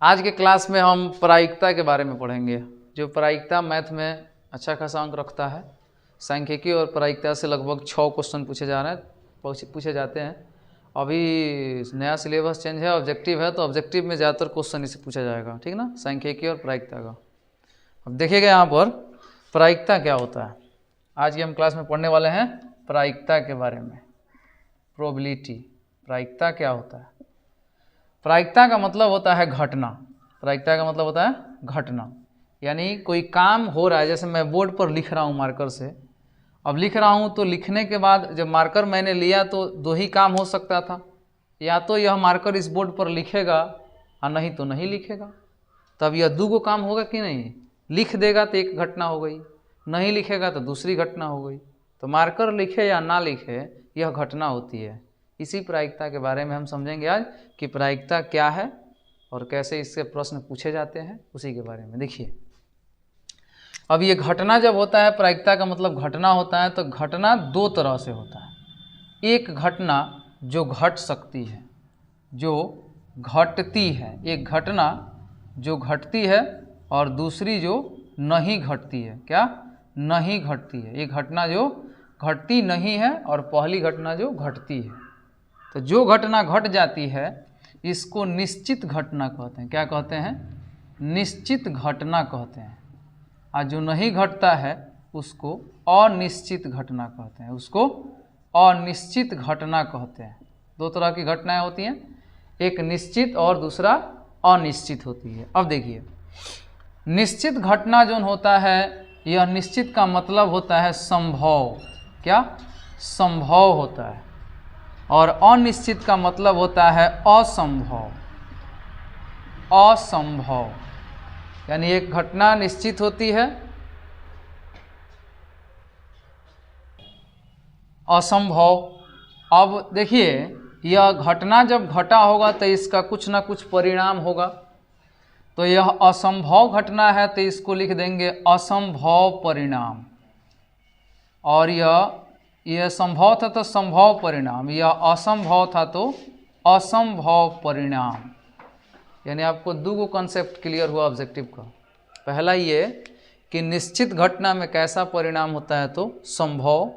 आज के क्लास में हम प्रायिकता के बारे में पढ़ेंगे। जो प्रायिकता मैथ में अच्छा खासा अंक रखता है। सांख्यिकी और प्रायिकता से लगभग 6 क्वेश्चन पूछे जाते हैं। अभी नया सिलेबस चेंज है, ऑब्जेक्टिव है, तो ऑब्जेक्टिव में ज़्यादातर क्वेश्चन इसे पूछा जाएगा, ठीक ना, सांख्यिकी और प्रायिकता का। अब देखिएगा यहाँ पर प्रायिकता क्या होता है। आज की हम क्लास में पढ़ने वाले हैं प्रायिकता के बारे में। प्रोबेबिलिटी, प्रायिकता क्या होता है। प्रायिकता का मतलब होता है घटना। प्रायिकता का मतलब होता है घटना, यानी कोई काम हो रहा है। जैसे मैं बोर्ड पर लिख रहा हूँ मार्कर से, अब लिख रहा हूँ तो लिखने के बाद जब मार्कर मैंने लिया तो 2 ही काम हो सकता था, या तो यह मार्कर इस बोर्ड पर लिखेगा और नहीं तो नहीं लिखेगा। तब यह 2 काम होगा कि नहीं। लिख देगा तो एक घटना हो गई, नहीं लिखेगा तो दूसरी घटना हो गई। तो मार्कर लिखे या ना लिखे यह घटना होती है। इसी प्रायिकता के बारे में हम समझेंगे आज कि प्रायिकता क्या है और कैसे इससे प्रश्न पूछे जाते हैं, उसी के बारे में। देखिए, अब ये घटना जब होता है, प्रायिकता का मतलब घटना होता है, तो घटना 2 तरह से होता है। एक घटना जो घट सकती है, जो घटती है, एक घटना जो घटती है, और दूसरी जो नहीं घटती है। क्या नहीं घटती है? एक घटना जो घटती नहीं है और पहली घटना जो घटती है। तो जो घटना घट जाती है इसको निश्चित घटना कहते हैं। क्या कहते हैं? निश्चित घटना कहते हैं। और जो नहीं घटता है उसको अनिश्चित घटना कहते हैं। उसको अनिश्चित घटना कहते हैं। 2 तरह की घटनाएं होती हैं, एक निश्चित और दूसरा अनिश्चित होती है। अब देखिए, निश्चित घटना जो होता है, यह निश्चित का मतलब होता है संभव। क्या? संभव होता है। और अनिश्चित का मतलब होता है असंभव। असंभव, यानी एक घटना निश्चित होती है, असंभव। अब देखिए, यह घटना जब घटा होगा तो इसका कुछ ना कुछ परिणाम होगा। तो यह असंभव घटना है तो इसको लिख देंगे असंभव परिणाम। और यह संभव था तो संभव परिणाम, यह असंभव था तो असंभव परिणाम। यानी आपको 2 कॉन्सेप्ट क्लियर हुआ ऑब्जेक्टिव का। पहला ये कि निश्चित घटना में कैसा परिणाम होता है तो संभव,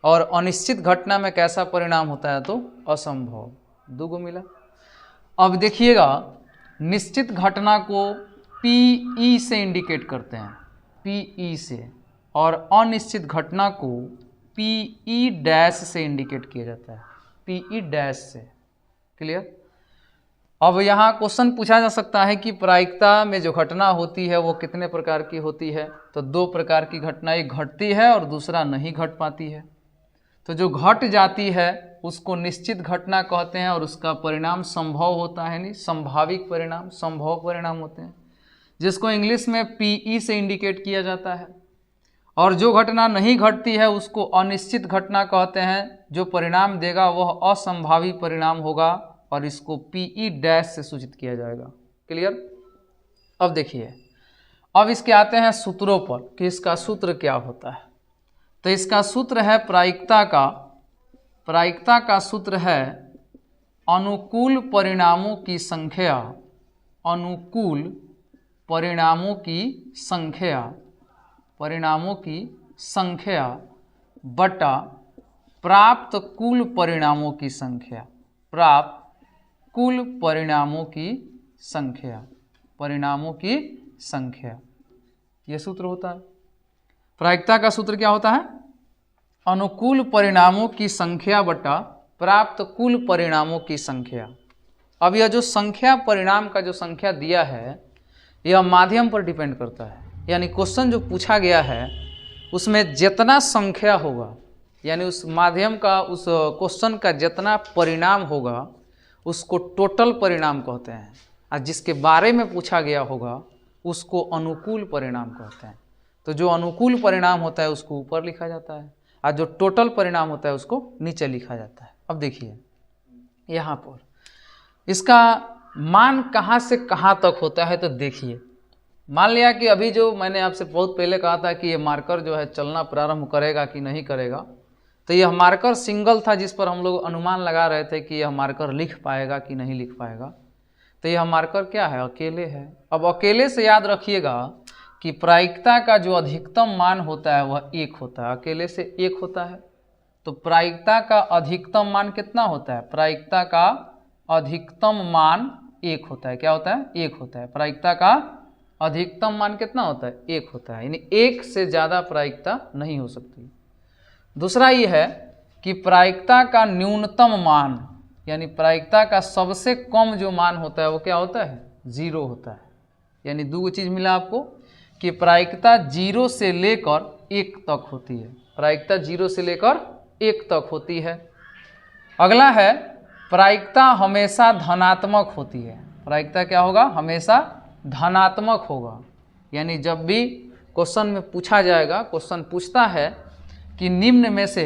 और अनिश्चित घटना में कैसा परिणाम होता है तो असंभव। 2 मिला। अब देखिएगा, निश्चित घटना को PE से इंडिकेट करते हैं, PE से, और अनिश्चित घटना को PE डैश से इंडिकेट किया जाता है, PE डैश से। क्लियर? अब यहाँ क्वेश्चन पूछा जा सकता है कि प्रायिकता में जो घटना होती है वो कितने प्रकार की होती है। तो 2 प्रकार की घटना, एक घटती है और दूसरा नहीं घट पाती है। तो जो घट जाती है उसको निश्चित घटना कहते हैं और उसका परिणाम संभव होता है, नहीं संभाविक परिणाम, संभव परिणाम होते हैं, जिसको इंग्लिश में PE से इंडिकेट किया जाता है। और जो घटना नहीं घटती है उसको अनिश्चित घटना कहते हैं। जो परिणाम देगा वह असंभावी परिणाम होगा और इसको PE डैश से सूचित किया जाएगा। क्लियर? अब देखिए, अब इसके आते हैं सूत्रों पर कि इसका सूत्र क्या होता है। तो इसका सूत्र है प्रायिकता का सूत्र है अनुकूल परिणामों की संख्या, अनुकूल परिणामों की संख्या, परिणामों की संख्या बटा प्राप्त कुल परिणामों की संख्या, प्राप्त कुल परिणामों की संख्या, परिणामों की संख्या। यह सूत्र होता है। प्रायिकता का सूत्र क्या होता है? अनुकूल परिणामों की संख्या बटा प्राप्त कुल परिणामों की संख्या। अब यह जो संख्या, परिणाम का जो संख्या दिया है, यह माध्यम पर डिपेंड करता है। यानी क्वेश्चन जो पूछा गया है उसमें जितना संख्या होगा, यानी उस माध्यम का, उस क्वेश्चन का जितना परिणाम होगा उसको टोटल परिणाम कहते हैं। और जिसके बारे में पूछा गया होगा उसको अनुकूल परिणाम कहते हैं। तो जो अनुकूल परिणाम होता है उसको ऊपर लिखा जाता है और जो टोटल परिणाम होता है उसको नीचे लिखा जाता है। अब देखिए, यहाँ पर इसका मान कहाँ से कहाँ तक होता है। तो देखिए, मान लिया कि अभी जो मैंने आपसे बहुत पहले कहा था कि ये मार्कर जो है चलना प्रारंभ करेगा कि नहीं करेगा, तो यह मार्कर सिंगल था जिस पर हम लोग अनुमान लगा रहे थे कि यह मार्कर लिख पाएगा कि नहीं लिख पाएगा। तो यह मार्कर क्या है, अकेले है। अब अकेले से याद रखिएगा कि प्रायिकता का जो अधिकतम मान होता है वह 1 होता है, अकेले से 1 होता है। तो प्रायिकता का अधिकतम मान कितना होता है, प्रायिकता का अधिकतम मान 1 होता है। क्या होता है, 1 होता है। प्रायिकता का अधिकतम मान कितना होता है, 1 होता है, यानी 1 से ज़्यादा प्रायिकता नहीं हो सकती। दूसरा ये है कि प्रायिकता का न्यूनतम मान, यानी प्रायिकता का सबसे कम जो मान होता है वो क्या होता है, 0 होता है। यानी दो चीज़ मिला आपको कि प्रायिकता 0 से लेकर 1 तक होती है, प्रायिकता 0 से लेकर 1 तक होती है। अगला है प्रायिकता हमेशा धनात्मक होती है। प्रायिकता क्या होगा, हमेशा धनात्मक होगा। यानी जब भी क्वेश्चन में पूछा जाएगा, क्वेश्चन पूछता है कि निम्न में से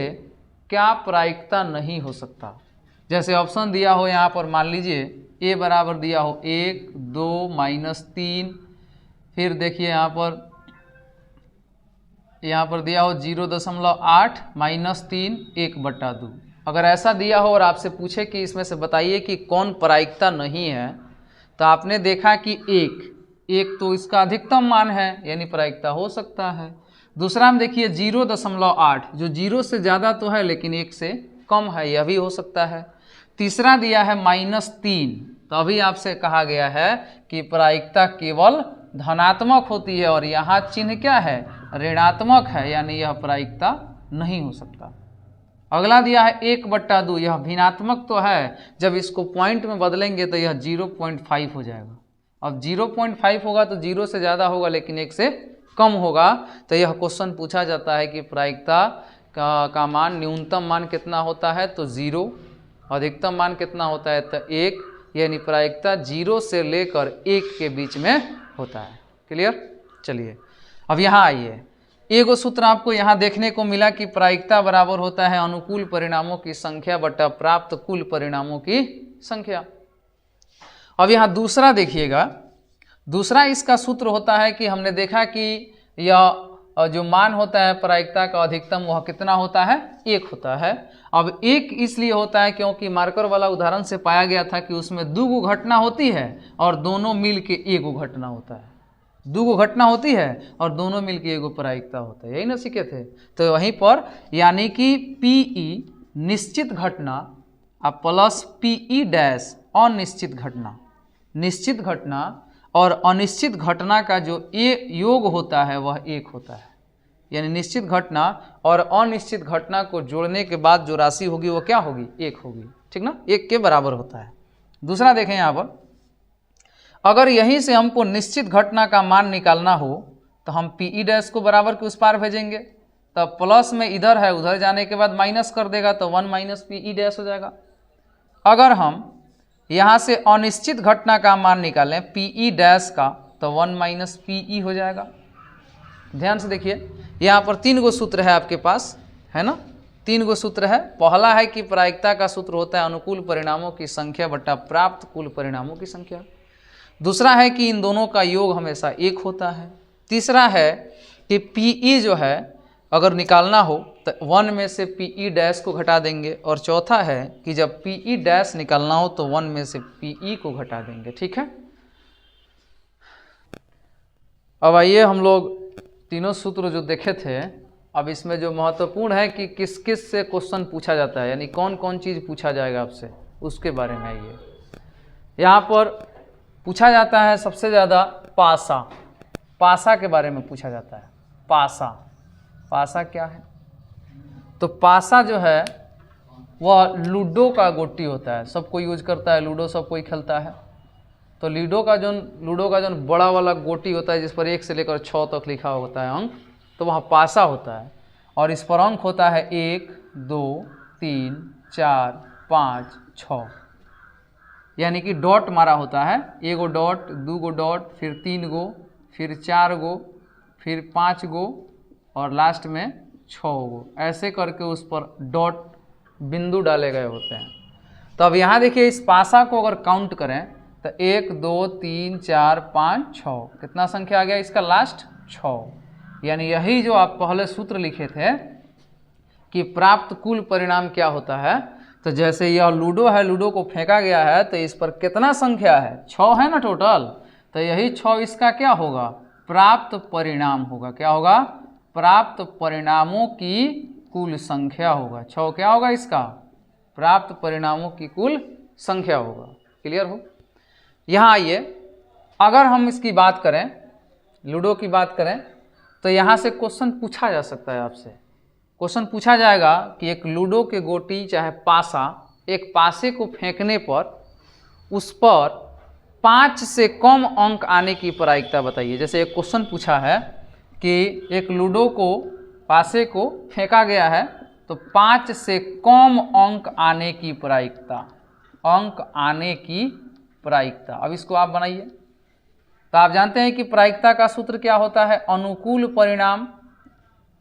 क्या प्रायिकता नहीं हो सकता, जैसे ऑप्शन दिया हो यहाँ पर, मान लीजिए ए बराबर दिया हो 1, 2, -3, फिर देखिए यहाँ पर दिया हो 0.8 -3 1/2। अगर ऐसा दिया हो और आपसे पूछे कि इसमें से बताइए कि कौन प्रायिकता नहीं है, तो आपने देखा कि एक तो इसका अधिकतम मान है, यानी प्रायिकता हो सकता है। दूसरा में देखिए 0.8, जो 0 से ज़्यादा तो है लेकिन 1 से कम है, यह भी हो सकता है। तीसरा दिया है -3, तो अभी आपसे कहा गया है कि प्रायिकता केवल धनात्मक होती है और यहाँ चिन्ह क्या है, ऋणात्मक है, यानी यह प्रायिकता नहीं हो सकता। अगला दिया है 1/2, यह भिन्नात्मक तो है, जब इसको पॉइंट में बदलेंगे तो यह 0.5 हो जाएगा। अब 0.5 होगा तो 0 से ज़्यादा होगा लेकिन 1 से कम होगा, तो यह क्वेश्चन पूछा जाता है कि प्रायिकता का मान, न्यूनतम मान कितना होता है, तो 0, अधिकतम मान कितना होता है, तो 1, यानी प्रायिकता 0 से लेकर 1 के बीच में होता है। क्लियर। चलिए अब यहाँ आइए, एगो सूत्र आपको यहाँ देखने को मिला कि प्रायिकता बराबर होता है अनुकूल परिणामों की संख्या बटा प्राप्त कुल परिणामों की संख्या। अब यहाँ दूसरा देखिएगा, दूसरा इसका सूत्र होता है कि हमने देखा कि यह जो मान होता है प्रायिकता का अधिकतम वह कितना होता है, 1 होता है। अब 1 इसलिए होता है क्योंकि मार्कर वाला उदाहरण से पाया गया था कि उसमें 2 घटना होती है और दोनों मिल के 1 घटना होता है। 2 घटना होती है और दोनों मिल के 1 प्रायिकता होता है, यही ना सीखे थे। तो वहीं पर यानी कि PE निश्चित घटना प्लस PE डैश अनिश्चित घटना, निश्चित घटना और अनिश्चित घटना का जो योग होता है वह 1 होता है। यानी निश्चित घटना और अनिश्चित घटना को जोड़ने के बाद जो राशि होगी वो क्या होगी, 1 होगी, ठीक ना, 1 के बराबर होता है। दूसरा देखें यहाँ पर, अगर यहीं से हमको निश्चित घटना का मान निकालना हो तो हम PE डैश को बराबर के उस पार भेजेंगे, तब प्लस में इधर है, उधर जाने के बाद माइनस कर देगा तो 1 - PE डैश हो जाएगा। अगर हम यहाँ से अनिश्चित घटना का मान निकालें PE डैश का तो 1 - PE हो जाएगा। ध्यान से देखिए, यहाँ पर 3 गो सूत्र है आपके पास, है ना, 3 गो सूत्र है। पहला है कि प्रायिकता का सूत्र होता है अनुकूल परिणामों की संख्या बटा प्राप्त कुल परिणामों की संख्या। दूसरा है कि इन दोनों का योग हमेशा 1 होता है। तीसरा है कि PE जो है अगर निकालना हो तो 1 में से PE डैश को घटा देंगे, और चौथा है कि जब PE डैश निकालना हो तो 1 में से PE को घटा देंगे, ठीक है। अब आइए हम लोग तीनों सूत्र जो देखे थे, अब इसमें जो महत्वपूर्ण है कि किस किस से क्वेश्चन पूछा जाता है, यानी कौन कौन चीज़ पूछा जाएगा आपसे, उसके बारे में आइए। यहाँ पर पूछा जाता है सबसे ज़्यादा पासा, पासा के बारे में पूछा जाता है। पासा, पासा क्या है, तो पासा जो है वह लूडो का गोटी होता है, सब कोई यूज करता है, लूडो सब कोई खेलता है। तो लूडो का जो बड़ा वाला गोटी होता है जिस पर 1 से लेकर 6 तक लिखा होता है अंक, तो वह पासा होता है, और इस पर अंक होता है 1, 2, 3, 4, 5, 6, यानी कि डॉट मारा होता है, 1 गो डॉट, 2 गो डॉट, फिर 3 गो, फिर 4 गो, फिर 5 गो और लास्ट में 6 गो, ऐसे करके उस पर डॉट बिंदु डाले गए होते हैं। तो अब यहाँ देखिए इस पासा को अगर काउंट करें तो 1, 2, 3, 4, 5, 6, कितना संख्या आ गया इसका लास्ट, 6। यानी यही जो आप पहले सूत्र लिखे थे कि प्राप्त कुल परिणाम क्या होता है, तो जैसे यह लूडो है, लूडो को फेंका गया है तो इस पर कितना संख्या है, 6 है ना टोटल, तो यही 6 इसका क्या होगा, प्राप्त परिणाम होगा। क्या होगा, प्राप्त परिणामों की कुल संख्या होगा। 6 क्या होगा इसका, प्राप्त परिणामों की कुल संख्या होगा। क्लियर हो। यहाँ आइए, अगर हम इसकी बात करें, लूडो की बात करें, तो यहाँ से क्वेश्चन पूछा जा सकता है आपसे। क्वेश्चन पूछा जाएगा कि एक लूडो के गोटी चाहे पासा, एक पासे को फेंकने पर उस पर 5 से कम अंक आने की प्रायिकता बताइए। जैसे एक क्वेश्चन पूछा है कि एक लूडो को, पासे को फेंका गया है तो 5 से कम अंक आने की प्रायिकता, अंक आने की प्रायिकता। अब इसको आप बनाइए। तो आप जानते हैं कि प्रायिकता का सूत्र क्या होता है, अनुकूल परिणाम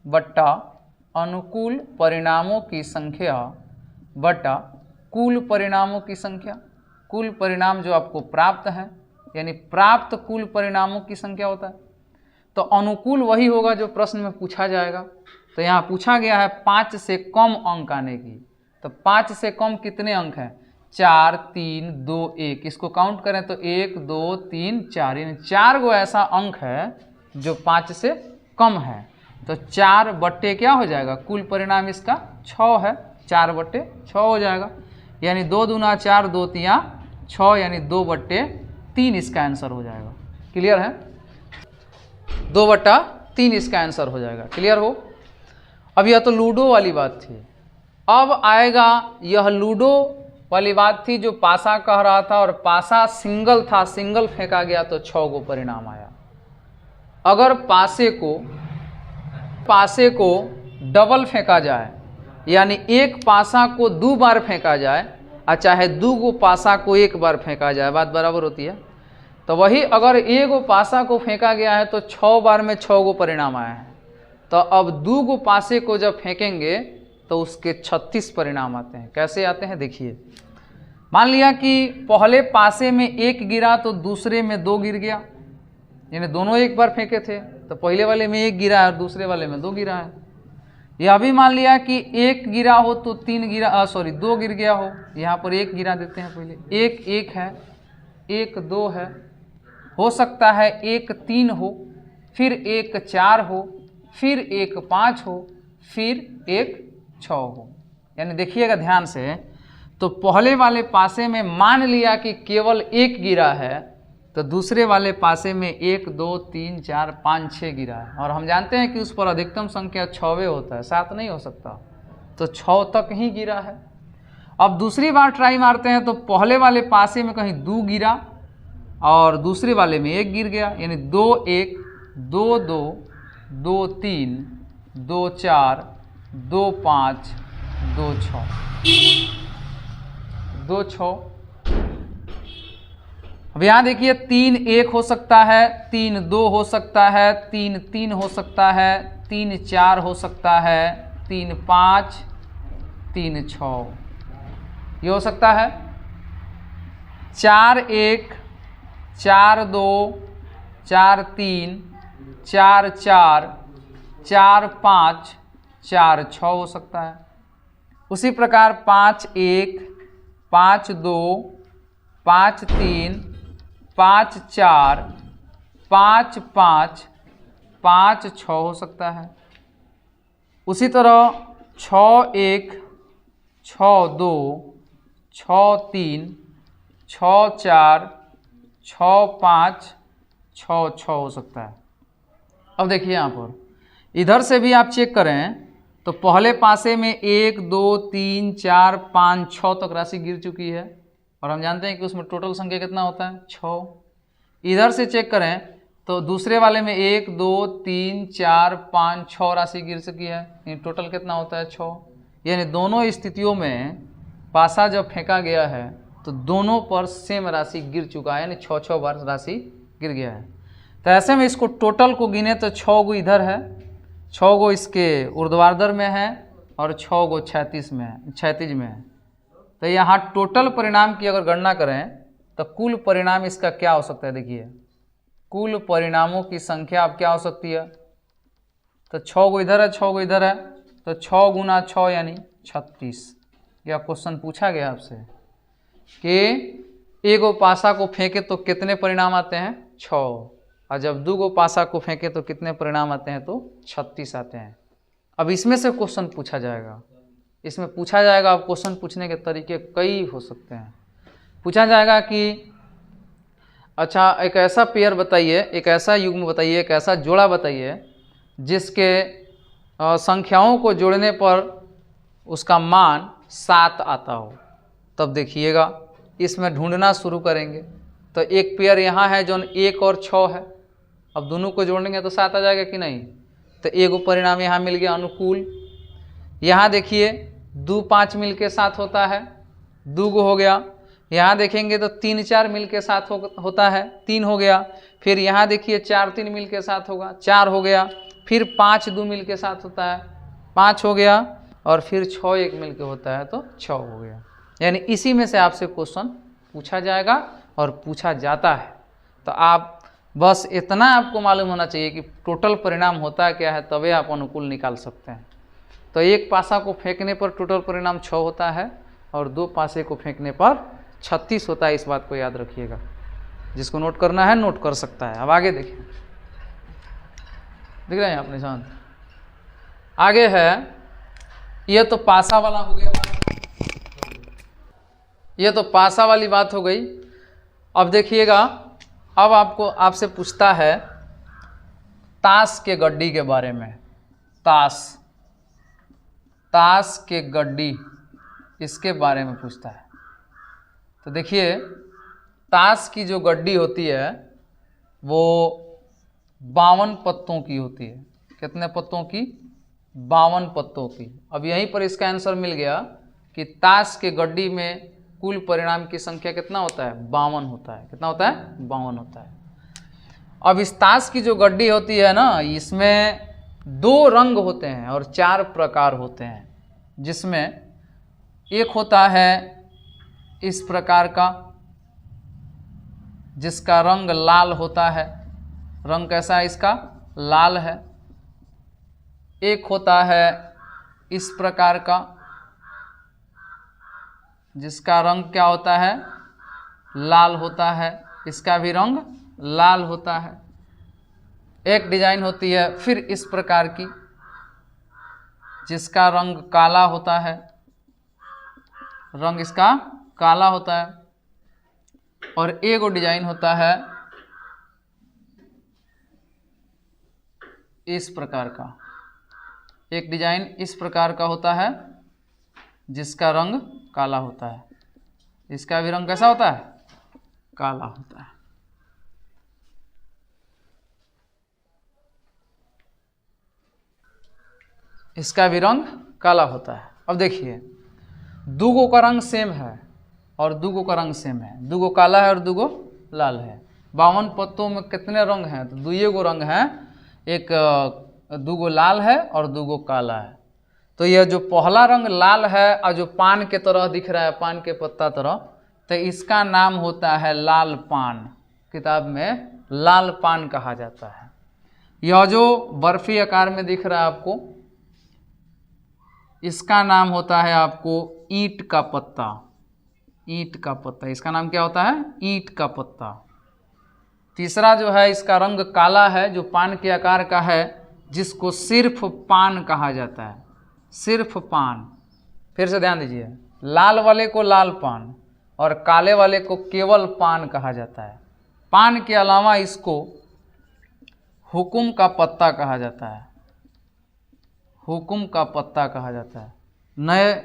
बट्टा अनुकूल परिणामों की संख्या बटा कुल परिणामों की संख्या। कुल परिणाम जो आपको प्राप्त है, यानी प्राप्त कुल परिणामों की संख्या होता है। तो अनुकूल वही होगा जो प्रश्न में पूछा जाएगा। तो यहाँ पूछा गया है 5 से कम अंक आने की। तो 5 से कम कितने अंक हैं, 4 3 2 1। इसको काउंट करें तो 1 2 3 4, यानी 4 गो ऐसा अंक है जो 5 से कम है। तो 4 बट्टे क्या हो जाएगा, कुल परिणाम इसका 6 है, 4 बट्टे 6 हो जाएगा। यानी 2 दूना 4, 2 तिया 6, यानी 2 बट्टे 3 इसका आंसर हो जाएगा। क्लियर है, 2 बट्टा 3 इसका आंसर हो जाएगा। क्लियर हो। अब यह तो लूडो वाली बात थी। अब आएगा, यह लूडो वाली बात थी जो पासा कह रहा था, और पासा सिंगल था, सिंगल फेंका गया तो 6 गो परिणाम आया। अगर पासे को डबल फेंका जाए, यानी एक पासा को 2 बार फेंका जाए, और चाहे 2 गो पासा को 1 बार फेंका जाए, बात बराबर होती है। तो वही अगर 1 गो पासा को फेंका गया है तो 6 बार में 6 गो परिणाम आया है। तो अब 2 गो पासे को जब फेंकेंगे तो उसके 36 परिणाम आते हैं। कैसे आते हैं देखिए। मान लिया कि पहले पासे में 1 गिरा तो दूसरे में 2 गिर गया, यानी दोनों एक बार फेंके थे, तो पहले वाले में 1 गिरा है और दूसरे वाले में 2 गिरा है। यह भी मान लिया कि 1 गिरा हो तो 2 गिर गया हो, यहाँ पर 1 गिरा देते हैं पहले। 1 है, 1 2 है, हो सकता है 1 3 हो, फिर 1 4 हो, फिर 1 5 हो, फिर 1 6 हो। यानी देखिएगा ध्यान से, तो पहले वाले पासे में मान लिया कि केवल 1 गिरा है, तो दूसरे वाले पासे में 1 2 3 4 5 6 गिरा है। और हम जानते हैं कि उस पर अधिकतम संख्या 6 होता है, 7 नहीं हो सकता, तो 6 तक ही गिरा है। अब दूसरी बार ट्राई मारते हैं, तो पहले वाले पासे में कहीं 2 गिरा और दूसरे वाले में 1 गिर गया, यानी 2 1 2 2 2 3 2 4 2 5 2 6 2 6। अब यहाँ देखिए 3 1 हो सकता है, 3 2 हो सकता है, 3 3 हो सकता है, 3 4 हो सकता है, 3 5 3 6 ये हो सकता है। 4 1 4 2 4 3 4 4 4 5 4 6 हो सकता है। उसी प्रकार 5 1 5 2 5 3 5 4 5 5 5 6 हो सकता है। उसी तरह 6 1 6 2 6 3 6 4 6 5 6 6 हो सकता है। अब देखिए यहाँ पर इधर से भी आप चेक करें तो पहले पासे में 1 2 3 4 5 6 तक राशि गिर चुकी है, और हम जानते हैं कि उसमें टोटल संख्या कितना होता है 6। इधर से चेक करें तो दूसरे वाले में 1 2 3 4 5 6 राशि गिर चुकी है, यानी टोटल कितना होता है 6। यानी दोनों स्थितियों में पासा जब फेंका गया है तो दोनों पर सेम राशि गिर चुका है, यानी 6 बार राशि गिर गया है। तो ऐसे में इसको टोटल को गिने तो 6 गो इधर है, 6 गो इसके ऊर्ध्वाधर में है और 6 गो क्षैतिज में है। तो यहाँ टोटल परिणाम की अगर गणना करें तो कुल परिणाम इसका क्या हो सकता है, देखिए कुल परिणामों की संख्या अब क्या हो सकती है। तो 6 गो इधर है, 6 गो इधर है, तो 6 गुना 6 यानी 36, या क्वेश्चन पूछा गया आपसे कि एगो पासा को फेंके तो कितने परिणाम आते हैं? 6, और जब 2 गो पासा को फेंके तो कितने परिणाम आते हैं? तो 36 आते हैं। अब इसमें से क्वेश्चन पूछा जाएगा, इसमें पूछा जाएगा। अब क्वेश्चन पूछने के तरीके कई हो सकते हैं। पूछा जाएगा कि अच्छा एक ऐसा पेयर बताइए, एक ऐसा युग्म बताइए, एक ऐसा जोड़ा बताइए जिसके संख्याओं को जोड़ने पर उसका मान 7 आता हो। तब देखिएगा इसमें ढूंढना शुरू करेंगे। तो एक पेयर यहाँ है जो 1 और 6 है। अब दोनों को जोड़ेंगे तो 7 आ जाएगा कि नहीं? तो एगो परिणाम यहाँ मिल गया अनुकूल। यहाँ देखिए 2 5 मिल के 7 होता है, 2 गो हो गया। यहाँ देखेंगे तो 3 4 मिल के 7 होता है, 3 हो गया। फिर यहाँ देखिए 4 3 मिल के 7 होगा, 4 हो गया। फिर 5 2 मिल के 7 होता है, 5 हो गया। और फिर 6 1 मिल के होता है तो 6 हो गया। यानी इसी में से आपसे क्वेश्चन पूछा जाएगा और पूछा जाता है। तो आप बस इतना आपको मालूम होना चाहिए कि टोटल परिणाम होता क्या है, तभी आप अनुकूल निकाल सकते हैं। तो एक पासा को फेंकने पर टोटल परिणाम 6 होता है और 2 पासे को फेंकने पर 36 होता है। इस बात को याद रखिएगा। जिसको नोट करना है नोट कर सकता है। अब आगे देखिए, दिख रहे हैं आप निशान? आगे है, यह तो पासा वाला हो गया, यह तो पासा वाली बात हो गई। अब देखिएगा, अब आपसे पूछता है ताश के गड्डी के बारे में। ताश के गड्डी, इसके बारे में पूछता है। तो देखिए ताश की जो गड्डी होती है वो 52 पत्तों की होती है। कितने पत्तों की? 52 पत्तों की। अब यहीं पर इसका आंसर मिल गया कि ताश के गड्डी में कुल परिणाम की संख्या कितना होता है? 52 होता है। कितना होता है? 52 होता है। अब इस ताश की जो गड्डी होती है ना, इसमें 2 रंग होते हैं और 4 प्रकार होते हैं। जिसमें एक होता है इस प्रकार का, जिसका रंग लाल होता है। रंग कैसा है इसका? लाल है। एक होता है इस प्रकार का, जिसका रंग क्या होता है? लाल होता है। इसका भी रंग लाल होता है। एक डिजाइन होती है फिर इस प्रकार की, जिसका रंग काला होता है। रंग इसका काला होता है। और एक डिजाइन होता है इस प्रकार का। एक डिजाइन इस प्रकार का होता है जिसका रंग काला होता है। इसका भी रंग कैसा होता है? काला होता है। इसका भी रंग काला होता है। अब देखिए 2 गो का रंग सेम है और 2 गो का रंग सेम है। 2 गो काला है और 2 गो लाल है। 52 पत्तों में कितने रंग हैं? तो 2 गो रंग हैं। एक 2 गो लाल है और 2 गो काला है। तो यह जो पहला रंग लाल है और जो पान के तरह दिख रहा है, पान के पत्ता तरह, तो इसका नाम होता है लाल पान। किताब में लाल पान कहा जाता है। यह जो बर्फी आकार में दिख रहा है आपको, इसका नाम होता है आपको ईंट का पत्ता। ईंट का पत्ता, इसका नाम क्या होता है? ईंट का पत्ता। तीसरा जो है इसका रंग काला है, जो पान के आकार का है, जिसको सिर्फ पान कहा जाता है। सिर्फ पान। फिर से ध्यान दीजिए, लाल वाले को लाल पान और काले वाले को केवल पान कहा जाता है। पान के अलावा इसको हुकुम का पत्ता कहा जाता है। हुकुम का पत्ता कहा जाता है। नए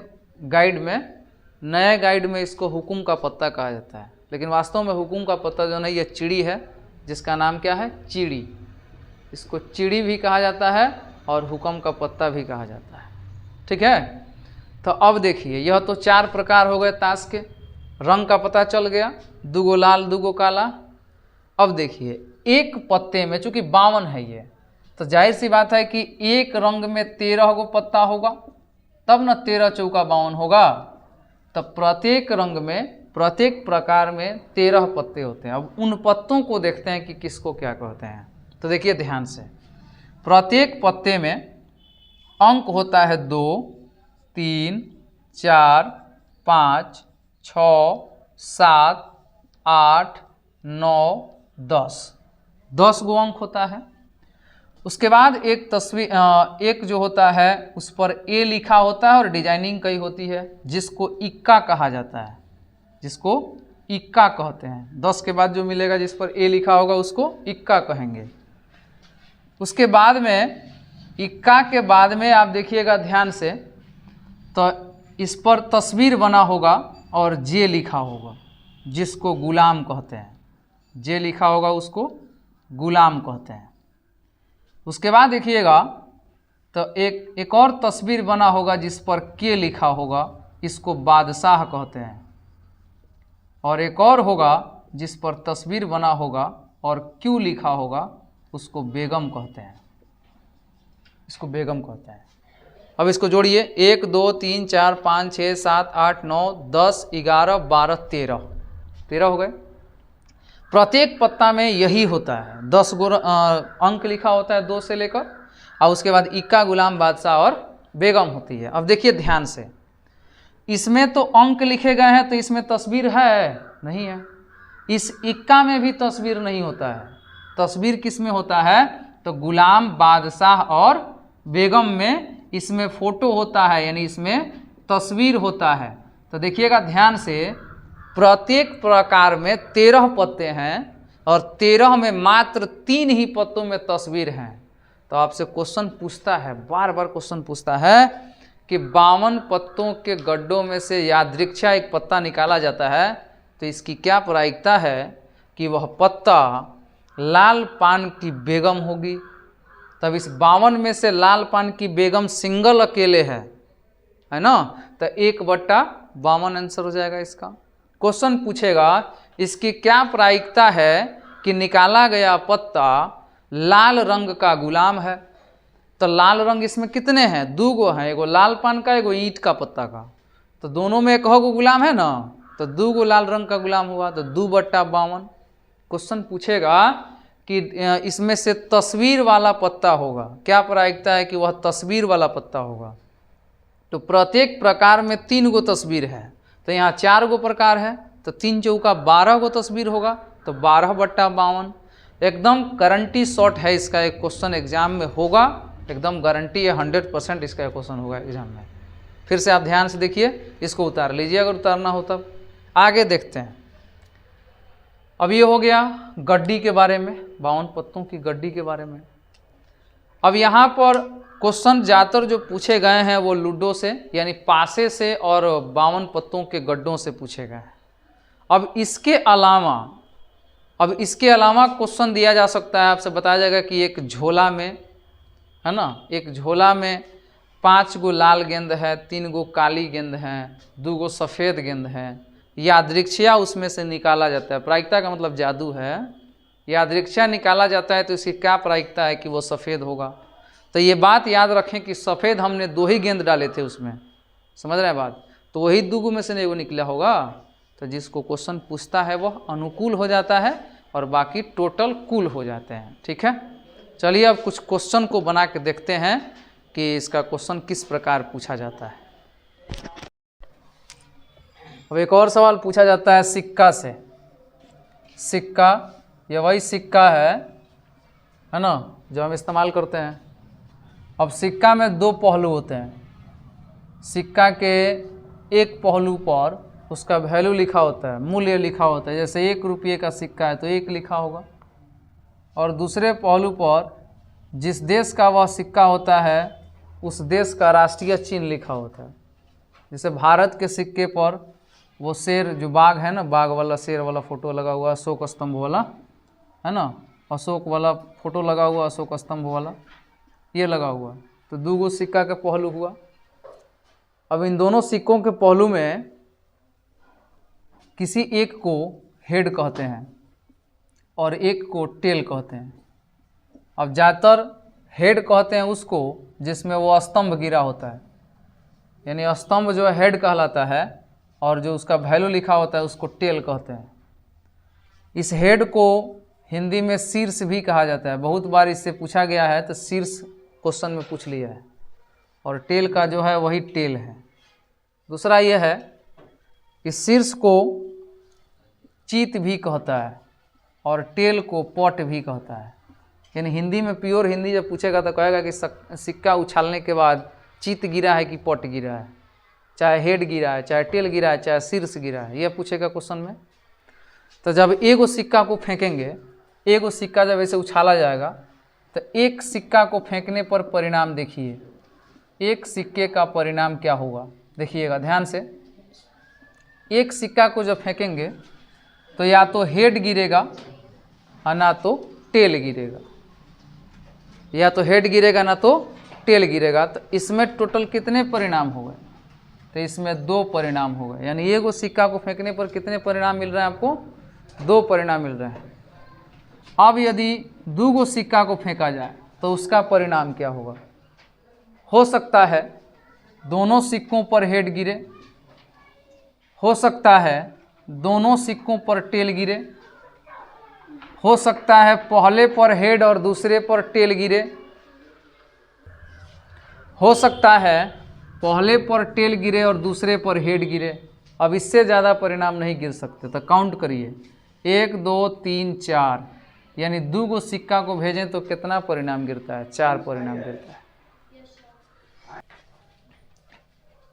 गाइड में इसको हुकुम का पत्ता कहा जाता है। लेकिन वास्तव में हुकुम का पत्ता जो है ये चिड़ी है, जिसका नाम क्या है? चिड़ी। इसको चिड़ी भी कहा जाता है और हुकुम का पत्ता भी कहा जाता है। ठीक है। तो अब देखिए, यह तो 4 प्रकार हो गए ताश के। रंग का पता चल गया, 2 गो लाल 2 गो काला। अब देखिए एक पत्ते में, चूंकि 52 है ये, तो जाहिर सी बात है कि एक रंग में 13 गो पत्ता होगा, तब न 13 चौका 52 होगा। तब प्रत्येक रंग में, प्रत्येक प्रकार में 13 पत्ते होते हैं। अब उन पत्तों को देखते हैं कि किसको क्या कहते हैं। तो देखिए ध्यान से, प्रत्येक पत्ते में अंक होता है 2, 3, 4, 5, 6, 7, 8, 9, 10 गो अंक होता है। उसके बाद एक तस्वीर एक जो होता है उस पर ए लिखा होता है और डिजाइनिंग कई होती है, जिसको इक्का कहा जाता है, जिसको इक्का कहते हैं। 10 के बाद जो मिलेगा जिस पर ए लिखा होगा उसको इक्का कहेंगे। उसके बाद में इक्का के बाद में आप देखिएगा ध्यान से, तो इस पर तस्वीर बना होगा और जे लिखा होगा, जिसको गुलाम कहते हैं। जे लिखा होगा उसको गुलाम कहते हैं। उसके बाद देखिएगा तो एक और तस्वीर बना होगा जिस पर के लिखा होगा, इसको बादशाह कहते हैं। और एक और होगा जिस पर तस्वीर बना होगा और क्यू लिखा होगा, उसको बेगम कहते हैं, इसको बेगम कहते हैं। अब इसको जोड़िए, 1, 2, 3, 4, 5, 6, 7, 8, 9, 10, 11, 12, 13 हो गए। प्रत्येक पत्ता में यही होता है, 10 गो अंक लिखा होता है 2 से लेकर, और उसके बाद इक्का, गुलाम, बादशाह और बेगम होती है। अब देखिए ध्यान से, इसमें तो अंक लिखे गए हैं तो इसमें तस्वीर है नहीं है। इस इक्का में भी तस्वीर नहीं होता है। तस्वीर किस में होता है? तो गुलाम, बादशाह और बेगम में इसमें फोटो होता है, यानी इसमें तस्वीर होता है। तो देखिएगा ध्यान से, प्रत्येक प्रकार में 13 पत्ते हैं और 13 में मात्र 3 ही पत्तों में तस्वीर हैं। तो आपसे क्वेश्चन पूछता है, बार बार क्वेश्चन पूछता है कि 52 पत्तों के गड्ढों में से यादृच्छा एक पत्ता निकाला जाता है, तो इसकी क्या प्रायिकता है कि वह पत्ता लाल पान की बेगम होगी। तब इस 52 में से लाल पान की बेगम सिंगल अकेले है ना, तो 1/52 आंसर हो जाएगा इसका। क्वेश्चन पूछेगा इसकी क्या प्रायिकता है कि निकाला गया पत्ता लाल रंग का गुलाम है। तो लाल रंग इसमें कितने हैं? 2 गो हैं, एगो लाल पान का, एगो ईंट का पत्ता का। तो दोनों में 1 गो गुलाम है ना, तो 2 गो लाल रंग का गुलाम हुआ, तो 2/52। क्वेश्चन पूछेगा कि इसमें से तस्वीर वाला पत्ता होगा, क्या प्रायिकता है कि वह तस्वीर वाला पत्ता होगा। तो प्रत्येक प्रकार में 3 गो तस्वीर है, तो यहाँ 4 गो प्रकार है, तो 3 चौका 12 गो तस्वीर होगा, तो 12/52। एकदम गारंटी शॉर्ट है इसका, एक क्वेश्चन एग्जाम में होगा, एकदम गारंटी है, 100% इसका क्वेश्चन होगा एग्जाम में। फिर से आप ध्यान से देखिए, इसको उतार लीजिए अगर उतारना हो तब। आगे देखते हैं। अब ये हो गया गड्डी के बारे में, 52 पत्तों की गड्डी के बारे में। अब यहाँ पर क्वेश्चन ज़्यादातर जो पूछे गए हैं वो लूडो से, यानी पासे से और 52 पत्तों के गड्ढों से पूछे गए हैं। अब इसके अलावा क्वेश्चन दिया जा सकता है, आपसे बताया जाएगा कि एक झोला में है ना, एक झोला में 5 गो लाल गेंद है, 3 गो काली गेंद है, 2 गो सफ़ेद गेंद है। यादृच्छा उसमें से निकाला जाता है, प्रायिकता का मतलब जादू है। यादृच्छा निकाला जाता है तो इसकी क्या प्रायिकता है कि वो सफ़ेद होगा। तो ये बात याद रखें कि सफ़ेद हमने 2 ही गेंद डाले थे उसमें, समझ रहे हैं बात, तो वही 2 गो में से नहीं वो निकला होगा। तो जिसको क्वेश्चन पूछता है वह अनुकूल हो जाता है और बाकी टोटल कुल हो जाते हैं। ठीक है, चलिए अब कुछ क्वेश्चन को बना के देखते हैं कि इसका क्वेश्चन किस प्रकार पूछा जाता है। अब एक और सवाल पूछा जाता है सिक्का से। सिक्का, ये वही सिक्का है ना, जो हम इस्तेमाल करते हैं। अब सिक्का में 2 पहलू होते हैं। सिक्का के एक पहलू पर उसका वैल्यू लिखा होता है, मूल्य लिखा होता है। जैसे 1 रुपये का सिक्का है तो 1 लिखा होगा, और दूसरे पहलू पर जिस देश का वह सिक्का होता है उस देश का राष्ट्रीय चिन्ह लिखा होता है। जैसे भारत के सिक्के पर वो शेर, जो बाघ है ना, बाघ वाला शेर वाला फोटो लगा हुआ, अशोक स्तंभ वाला है ना, अशोक वाला फोटो लगा हुआ, अशोक स्तंभ वाला ये लगा हुआ। तो 2 गो सिक्का का पहलू हुआ। अब इन दोनों सिक्कों के पहलू में किसी एक को हेड कहते हैं और एक को टेल कहते हैं। अब ज़्यादातर हेड कहते हैं उसको जिसमें वो स्तंभ गिरा होता है, यानी स्तंभ जो है हेड कहलाता है, और जो उसका वैल्यू लिखा होता है उसको टेल कहते हैं। इस हेड को हिंदी में शीर्ष भी कहा जाता है, बहुत बार इससे पूछा गया है, तो शीर्ष क्वेश्चन में पूछ लिया है, और टेल का जो है वही टेल है। दूसरा ये है कि शीर्ष को चीत भी कहता है और टेल को पट भी कहता है। यानी हिंदी में प्योर हिंदी जब पूछेगा तो कहेगा कि सिक्का उछालने के बाद चीत गिरा है कि पट गिरा है, चाहे हेड गिरा है, चाहे टेल गिरा है, चाहे शीर्ष गिरा है, यह पूछेगा क्वेश्चन में। तो जब एगो सिक्का को फेंकेंगे, एगो सिक्का जब ऐसे उछाला जाएगा तो एक सिक्का को फेंकने पर परिणाम देखिए, एक सिक्के का परिणाम क्या होगा देखिएगा ध्यान से। एक सिक्का को जब फेंकेंगे तो या तो हेड गिरेगा और ना तो टेल गिरेगा, या तो हेड गिरेगा ना तो टेल गिरेगा। तो इसमें टोटल कितने परिणाम हो गए? तो इसमें 2 परिणाम हो गए। यानी एगो सिक्का को फेंकने पर कितने परिणाम मिल रहे हैं आपको? 2 परिणाम मिल रहे हैं। अब यदि 2 सिक्का को फेंका जाए तो उसका परिणाम क्या होगा? हो सकता है दोनों सिक्कों पर हेड गिरे, हो सकता है दोनों सिक्कों पर टेल गिरे, हो सकता है पहले पर हेड और दूसरे पर टेल गिरे, हो सकता है पहले पर टेल गिरे और दूसरे पर हेड गिरे। अब इससे ज़्यादा परिणाम नहीं गिर सकते। तो काउंट करिए, 1 2 3 4, यानी 2 सिक्का को भेजें तो कितना परिणाम गिरता है? 4 परिणाम गिरता है।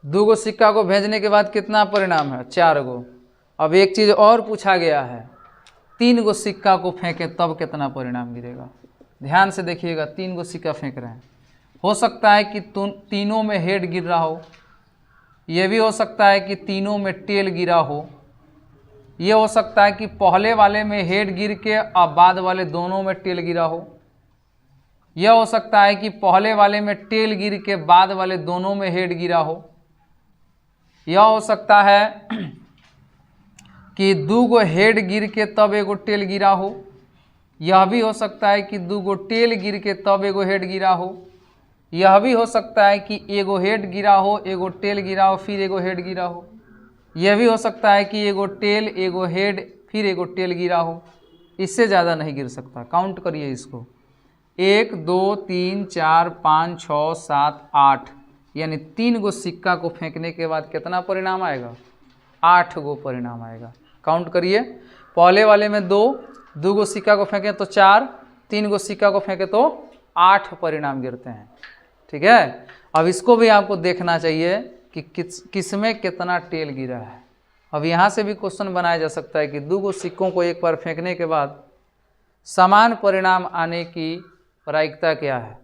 2 सिक्का को भेजने के बाद कितना परिणाम है? 4 गो। अब एक चीज़ और पूछा गया है, 3 सिक्का को फेंके तब कितना परिणाम गिरेगा? ध्यान से देखिएगा, 3 सिक्का फेंक रहे हैं। हो सकता है कि तीनों में हेड गिर रहा हो, यह भी हो सकता है कि तीनों में टेल गिरा हो, यह हो सकता है कि पहले वाले में हेड गिर के और बाद वाले दोनों में टेल गिरा हो, यह हो सकता है कि पहले वाले में टेल गिर के बाद वाले दोनों में हेड गिरा हो, यह हो सकता है कि 2 हेड गिर के तब एगो टेल गिरा हो, यह भी हो सकता है कि 2 टेल गिर के तब एगो हेड गिरा हो, यह भी हो सकता है कि एगो हेड गिरा हो, एगो टेल गिरा हो, फिर एगो हेड गिरा हो, यह भी हो सकता है कि एगो टेल एगो हेड फिर एगो टेल गिरा हो। इससे ज़्यादा नहीं गिर सकता। काउंट करिए इसको, 1 2 3 4 5 6 7 8, यानी 3 सिक्का को फेंकने के बाद कितना परिणाम आएगा? 8 परिणाम आएगा। काउंट करिए, पहले वाले में 2 सिक्का को फेंकें तो 4, 3 सिक्का को फेंके तो 8 परिणाम गिरते हैं। ठीक है, अब इसको भी आपको देखना चाहिए कि किस में कितना टेल गिरा है। अब यहाँ से भी क्वेश्चन बनाया जा सकता है कि 2 सिक्कों को एक बार फेंकने के बाद समान परिणाम आने की प्रायिकता क्या है?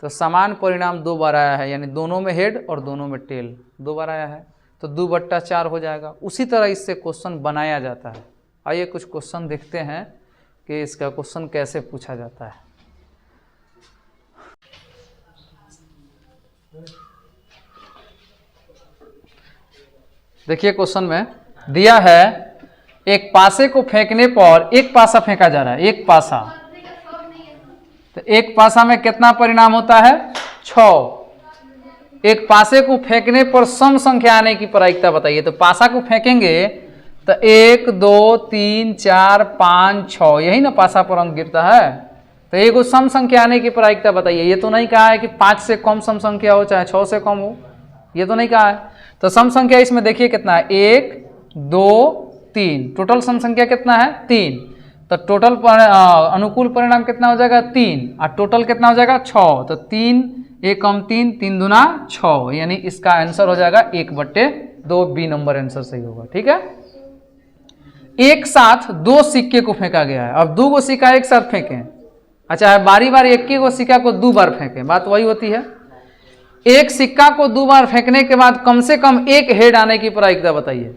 तो समान परिणाम 2 बार आया है, यानी दोनों में हेड और दोनों में टेल 2 बार आया है, तो 2/4 हो जाएगा। उसी तरह इससे क्वेश्चन बनाया जाता है। आइए कुछ क्वेश्चन देखते हैं कि इसका क्वेश्चन कैसे पूछा जाता है। देखिए क्वेश्चन में दिया है, एक पासे को फेंकने पर, एक पासा फेंका जा रहा है, एक पासा, तो एक पासा में कितना परिणाम होता है? 6। एक पासे को फेंकने पर सम संख्या आने की प्रायिकता बताइए। तो पासा को फेंकेंगे तो 1 2 3 4 5 6, यही ना पासा पर अंक गिरता है। तो एगो सम संख्या आने की प्रायिकता बताइए। ये तो नहीं कहा है कि 5 से कम सम संख्या हो चाहे 6 से कम हो, ये तो नहीं कहा है। तो सम संख्या इसमें देखिए कितना है, 1 2 3, टोटल सम संख्या कितना है? 3। तो टोटल अनुकूल परिणाम कितना हो जाएगा? 3, और टोटल कितना हो जाएगा? 6। तो 3 1 कम 3, 3 दूना 6, यानी इसका आंसर हो जाएगा 1/2। बी नंबर आंसर सही होगा। ठीक है, एक साथ 2 सिक्के को फेंका गया है। अब 2 सिक्का एक साथ फेंकें, अच्छा बारी बारी 1 सिक्का को 2 बार फेंकें, बात वही होती है। एक सिक्का को 2 बार फेंकने के बाद कम से कम 1 हेड आने की प्रायिकता बताइए।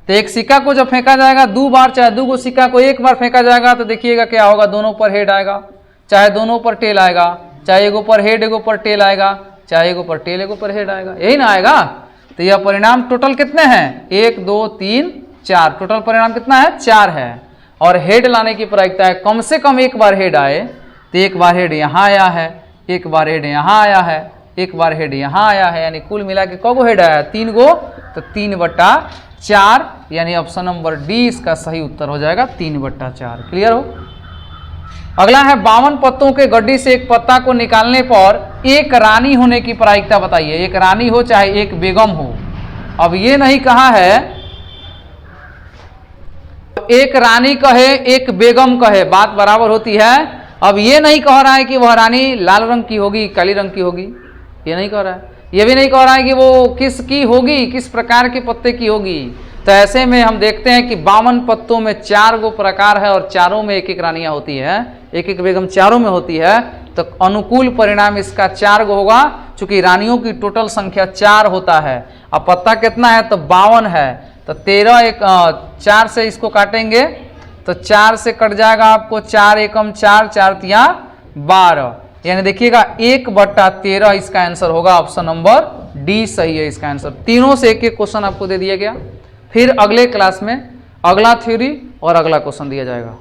तो एक सिक्का को जब फेंका जाएगा 2 बार, चाहे 2 सिक्का को 1 बार फेंका जाएगा, तो देखिएगा क्या होगा, दोनों पर हेड आएगा, चाहे दोनों पर टेल आएगा, चाहे एगो पर हेड एगो पर टेल आएगा, चाहे एगो पर टेल एगो पर हेड आएगा, यही ना आएगा। तो यह परिणाम टोटल कितने हैं? 1 2 3 4, टोटल परिणाम कितना है? 4 है। और हेड लाने की प्रायिकता है कम से कम 1 बार हेड आए। तो 1 बार हेड यहाँ आया है, 1 बार हेड यहाँ आया है, 1 बार हेड यहाँ आया है, यानी कुल मिला के कौगो हेड आया? 3 गो। तो 3/4, यानी ऑप्शन नंबर डी इसका सही उत्तर हो जाएगा, 3/4। क्लियर हो? अगला है 52 पत्तों के गड्ढे से एक पत्ता को निकालने पर एक रानी होने की प्रायिकता बताइए। एक रानी हो चाहे एक बेगम हो। अब ये नहीं कहा है अब एक रानी कहे एक बेगम कहे, बात बराबर होती है। अब ये नहीं कह रहा है कि वह रानी लाल रंग की होगी काली रंग की होगी, ये नहीं कह रहा है। ये भी नहीं कह रहा है कि वो किस की होगी, किस प्रकार के पत्ते की होगी। तो ऐसे में हम देखते हैं कि 52 पत्तों में 4 गो प्रकार है और चारों में एक एक रानियां होती है, एक एक बेगम चारों में होती है। तो अनुकूल परिणाम इसका 4 गो होगा, चूंकि रानियों की टोटल संख्या 4 होता है। अब पत्ता कितना है तो 52 है, तो 13 एक 4 से इसको काटेंगे तो 4 से कट जाएगा आपको 4 एकम 4, 4 तिया 12, यानी देखिएगा 1/13 इसका आंसर होगा। ऑप्शन नंबर डी सही है इसका आंसर। तीनों से एक एक क्वेश्चन आपको दे दिया गया। फिर अगले क्लास में अगला थ्योरी और अगला क्वेश्चन दिया जाएगा।